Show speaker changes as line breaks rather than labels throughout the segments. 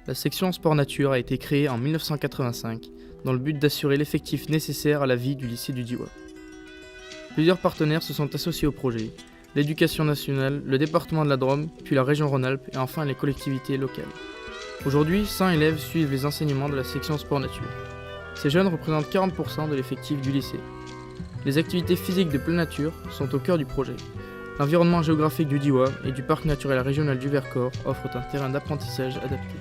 La section sport nature a été créée en 1985 dans le but d'assurer l'effectif nécessaire à la vie du lycée du Diois. Plusieurs partenaires se sont associés au projet, l'éducation nationale, le département de la Drôme, puis la région Rhône-Alpes et enfin les collectivités locales. Aujourd'hui, 100 élèves suivent les enseignements de la section sport nature. Ces jeunes représentent 40% de l'effectif du lycée. Les activités physiques de pleine nature sont au cœur du projet. L'environnement géographique du Diois et du parc naturel régional du Vercors offrent un terrain d'apprentissage adapté.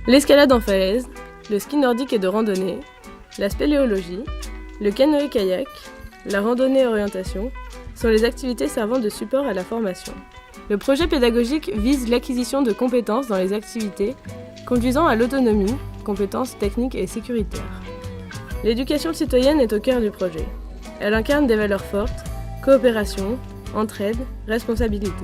L'escalade en falaise, le ski nordique et de randonnée, la spéléologie, le canoë-kayak, la randonnée orientation sont les activités servant de support à la formation. Le projet pédagogique vise l'acquisition de compétences dans les activités conduisant à l'autonomie, compétences techniques et sécuritaires. L'éducation citoyenne est au cœur du projet. Elle incarne des valeurs fortes, coopération, entraide, responsabilité.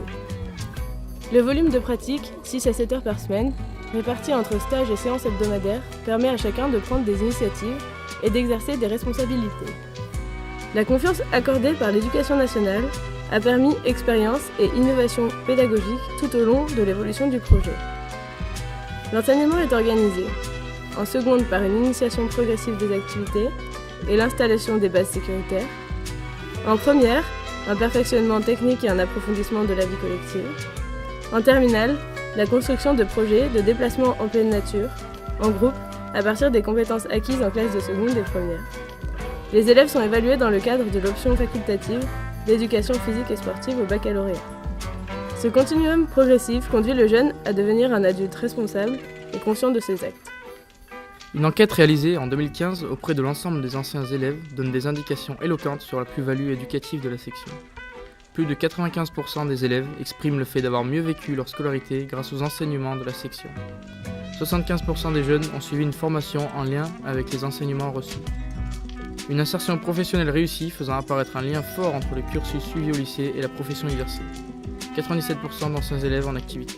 Le volume de pratique, 6 à 7 heures par semaine, réparti entre stages et séances hebdomadaires, permet à chacun de prendre des initiatives et d'exercer des responsabilités. La confiance accordée par l'Éducation nationale a permis expérience et innovation pédagogique tout au long de l'évolution du projet. L'enseignement est organisé, en seconde par une initiation progressive des activités et l'installation des bases sécuritaires, en première, un perfectionnement technique et un approfondissement de la vie collective, en terminale, la construction de projets de déplacement en pleine nature, en groupe, à partir des compétences acquises en classe de seconde et première. Les élèves sont évalués dans le cadre de l'option facultative d'éducation physique et sportive au baccalauréat. Ce continuum progressif conduit le jeune à devenir un adulte responsable et conscient de ses actes.
Une enquête réalisée en 2015 auprès de l'ensemble des anciens élèves donne des indications éloquentes sur la plus-value éducative de la section. Plus de 95% des élèves expriment le fait d'avoir mieux vécu leur scolarité grâce aux enseignements de la section. 75% des jeunes ont suivi une formation en lien avec les enseignements reçus. Une insertion professionnelle réussie faisant apparaître un lien fort entre le cursus suivi au lycée et la profession exercée. 97% d'anciens élèves en activité.